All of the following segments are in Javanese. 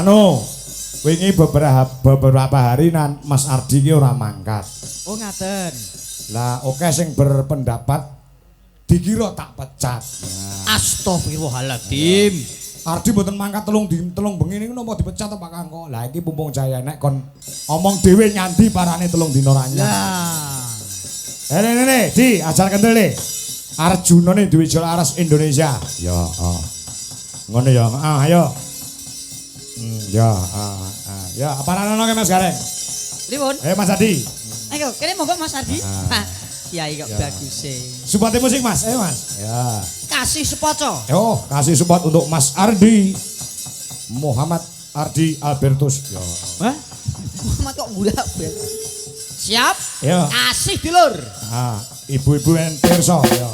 Anu, wingi beberapa hari Mas Ardi ki ora mangkat. Oh ngaten. Lah oke sing berpendapat dikira tak pecat. Nah. Astagfirullahaladzim. Ardi mboten mangkat telung bengi niku napa dipecat to Pak Kangko. Lah iki pumpung jaya nek kon omong dhewe nyanti parane telung dina ranyang. Lah. Nene, Di, ajar kendel nih. Arjuna nih duwe jol aras Indonesia. Ya, ngono ya. Ayo. Ya, apa nana ke Mas Gareng? Pripun? Mas Adi. Ayo, kene monggo Mas Adi. Kiai kok bagus e. Support musik Mas, Mas. Ya. Kasih sepoco. Yo, kasih support untuk Mas Ardi. Muhammad Ardi Albertus. Yo. Hah? Muhammad kok gula. Siap? Yo. Kasih dulur. Ibu-ibu yang pirsa. Yo.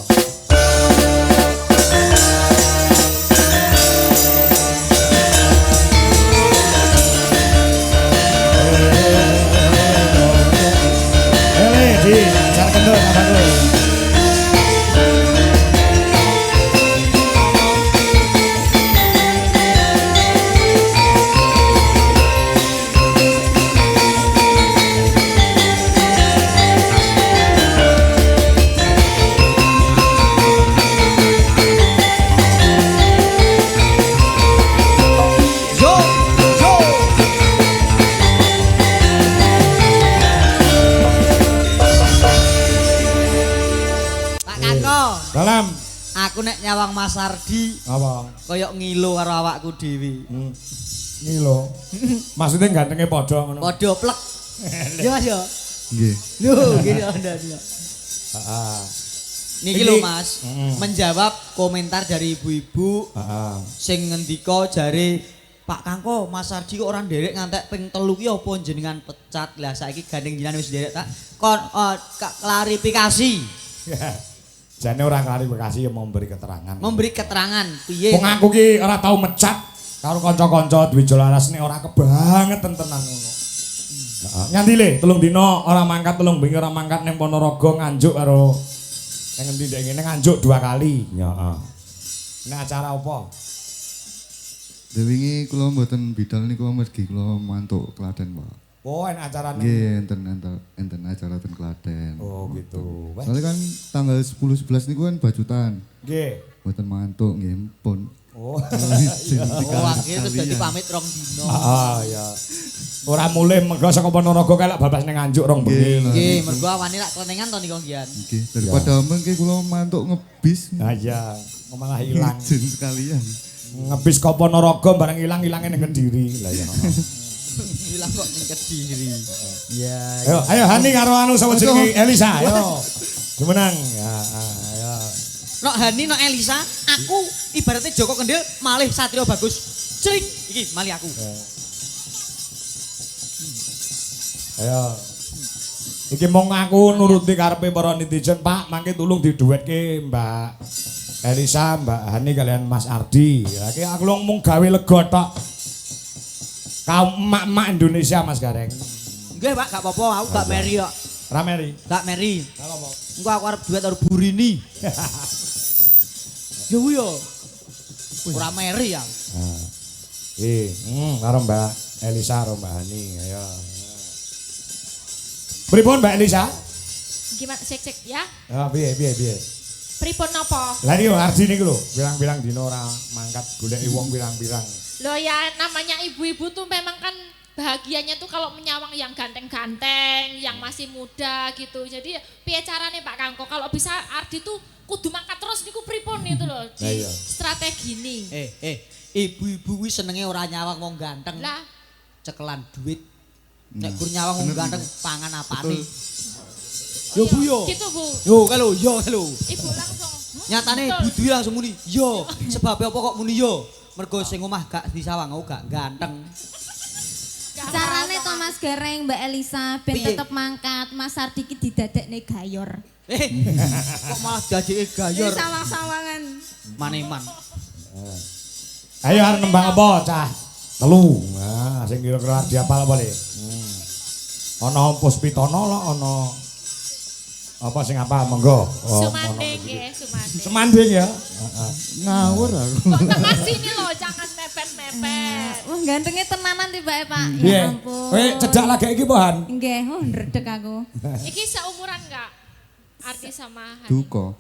Cara kendor apa tuh? Dalam aku nek nyawang Mas Ardi apa? Koyok ngilo karo awakku dhewe. Ngilo. Maksudnya gantengnya padha ngono. Padha plek. Ya Mas ya. Nggih. Lho, gini Anda. Niki lho Mas, menjawab komentar dari ibu-ibu sing ngendika jare Pak Kangko, Mas Ardi kok ora nderek ngantek ping 3 ki apa jenengan pecat. Lah saiki gandeng jenengan wis nderek tak kon klarifikasi. Jane ora klarifikasi ya memberi keterangan. Memberi keterangan piye? Wong aku ki ora tau mecat karo kanca-kanca duwe jolaras nek ora kebangetan tenan ngono. Heeh. Nganti le 3 dina ora mangkat 3 bengi ora mangkat ning Ponorogo nganjuk karo ning endi ndek ngene nganjuk 2 kali. Heeh. Nek acara apa? Wingi kula mboten bidal niku mergi kula mantuk Klaten, Pak. Oh, enak acara nggih enten acara ten Klaten. Oh, gitu. Soalnya kan tanggal 10 11 niku kan bajutan. Nggih. Mboten mantuk nggih pun. Oh. Akhirnya terus dadi pamit 2 dina. Ya. Ora mulih mergo saka Ponorogo kae lak babas ning Nganjuk 2 bengi. Nggih, mergo awane lak klenengan to niku nggih. Nggih, daripada mengke kula mantuk ngebis. Nah iya, malah ilang. Jen sekalian. Ngebis ke Ponorogo bareng ilang-ilange ning Kediri. Lah ya. Hilang kok ning Kediri. Iya. Ayo Hani karo anu sapa jenenge Elisa, ayo. Jumenang. Ya, ayo. Nok Hani nok Elisa, aku ibaratnya Joko Kendil malih Satrio Bagus. Cring, iki malih aku. Ayo. Iki mong aku nuruti karepe para netizen, Pak, mangke tulung diduetke Mbak Elisa, Mbak Hani kalian Mas Ardi. Ya iki aku mung gawe lega tok. Kaum emak-emak Indonesia Mas Gareng. Nggih Pak, gak apa-apa, aku gak meri kok. Ra meri. Gak meri. Gak apa. Engko aku arep duet karo Burini. Yo yo. Ora meri ya. Karo Mbak Elisa karo Mbak Hani, ayo. Pripun Mbak Elisa? Gimana cek ya? Ya piye. Pripun napa? Lah iki Ardi niku lho, bilang-bilang dina ora mangkat goleki wong pirang-pirang. Loh ya namanya ibu-ibu tuh memang kan bahagianya tuh kalau menyawang yang ganteng-ganteng, yang masih muda gitu. Jadi piye carane Pak Kangko kalau bisa Ardi tuh kudu mangkat terus niku pripun itu loh di strategi ini. Ibu-ibu kuwi senenge ora nyawang wong ganteng. Lah cekelan duit. Nek gur nyawang wong ganteng pangan apane? Yo Bu yo. Gitu Bu. Yo kalau yo kalau. Ibu langsung. Nyatane Bu Dwi langsung muni, "Yo, sebab apa kok muni yo?" Mergo sing omah gak disawang aku gak ganteng. Carane to Mas Gareng Mbak Elisa ben tetep mangkat, Mas Ardi ki didadekne gayor. Kok malah dadeke gayor. Sawang-sawangan. Maneman. Ayo arep nembang apa, Cah? 3. Nah, sing kira-kira diapal apa le? Ana Puspitono lho, ana Apa sing apa monggo. Sumanding nggih, Sumanding. Semanding ya. Heeh. Ngawur aku. Mas ini loh, jangan mepet-mepet. Wah, gantengnya tenanan tiba Pak. Piye? Ya ampun. Kowe cedak lagi iki po Han? Nggih, ndredeg aku. Iki seumuran enggak? Arti sama Hani. Duko.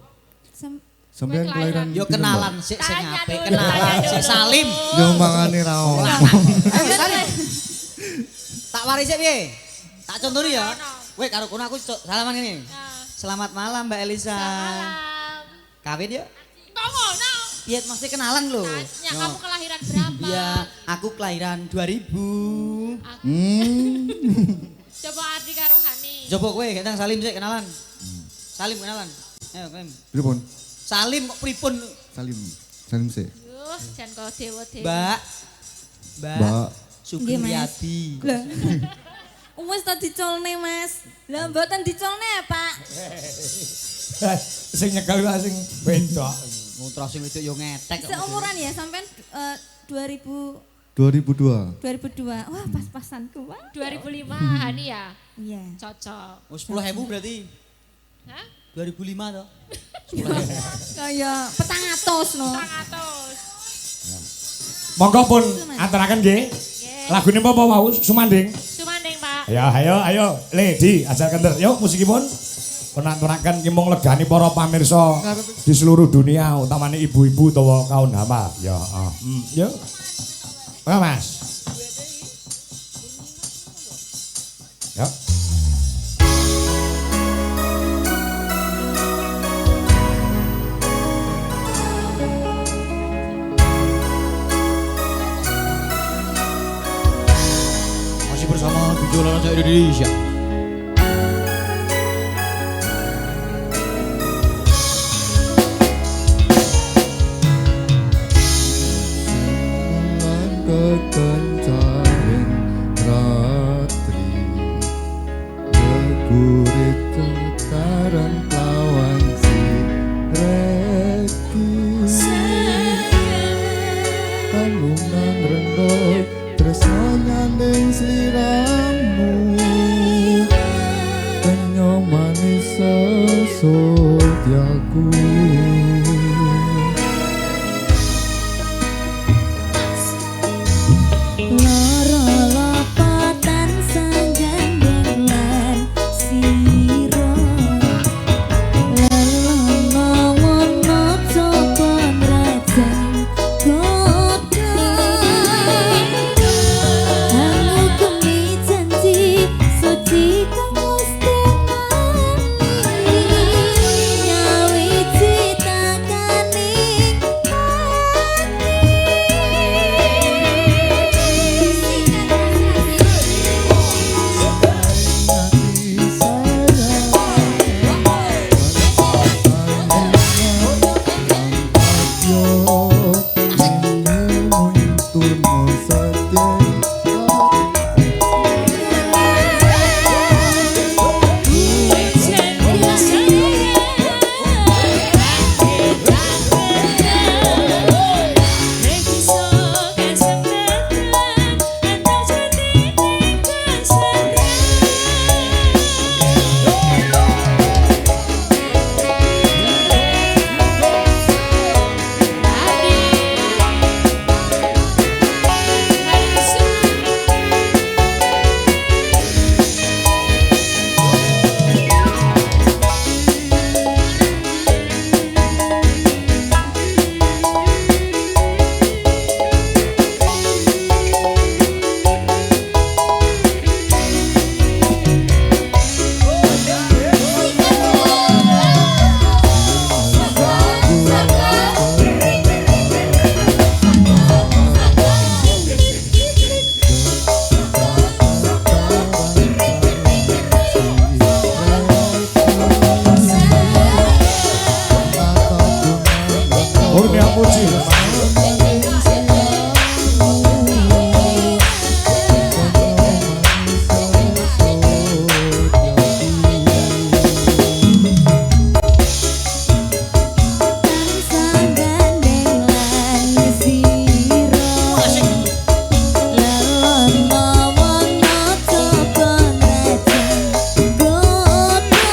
Sem- Sampeyan kelahiran Yo piro, Mbak? kenalan sik sing Tanya apik, dulu, kenalan tanya sik dulu. Salim. Yo mangane ra ono. Tak waris sik piye? Tak contoni ya. Ono. Weh karo kono aku salaman ngene. Nah, Selamat malam Mbak Elisa. salam. Kawin yuk. Kok ngono? Iya mesti kenalan lho. Tanya, Yo. kamu kelahiran berapa? Iya, aku kelahiran 2000. Coba Ardi karo Hani. Coba kowe gendang Salim sik kenalan. Salim kenalan. Ayo Salim. Pripun? Salim kok pripun? Salim. Salim sik. Yuh, jan kau dewa-dewa. Mbak. Mbak. Mbak. Nggih, Mas. Sugiyati. Lah. Wes tak dicolne, Mas. Lah mboten dicolne, Pak. Sing nyekel wae sing wedok. Ngutra sing wedok yo ngetek. kok. Seumuran ya sampean 2000 2002. 2002. Wah, pas-pasanku. Wah. 2005 Hani ya? Iya. Cocok. Oh 10.000 berarti. Hah? 2005 toh. Kayak petang atus no. 100. Monggo pun aturaken nggih. Nggih. Lagune apa wau Sumanding? Sumanding, Pak. Ya, ayo, Lady, ajarkan ter. Yuk, musikipun. Penaturakan ki mung legani para pamirsa di seluruh dunia, utamanya ibu-ibu utawa kaum hama. Ya, yuk. Ayo, Mas. Yuk. Masih bersama Gejolak Raja Indonesia. Lan kekencaring ratri Gegurit cekaran lawan si reki Kandungan rendok tresno nyanding sliramu Penyo manis sesotyaku Loro lopatan sanggandeng lan siro Lelono wono copon raja kota Aku kemi janji suci kang musti nani Nyawiji takaning Murni puji. sanggandeng lan siro Lelono wono copon raja kota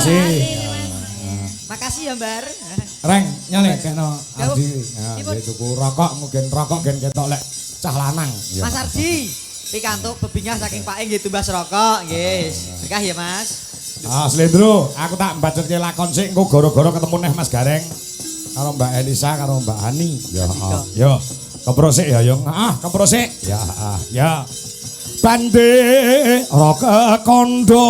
kasih. Makasih ya, Mbar. Reng, nyale kena Jauh. Ardi. Sipun. Ya tuku rokok, mungkin rokok gen ketok lek cah lanang. Ya. Mas Ardi, pikantuk bebingah saking Pak nggih tumbas rokok, nggih. Berkah ya, Mas. Slendro, aku tak mbacutke lakon sik engko gara-gara ketemu neh Mas Gareng karo Mbak Elisa karo Mbak Hani. Ya, yo. Keprosik ya, yo. Keprosik. Ya. Bande roke kondo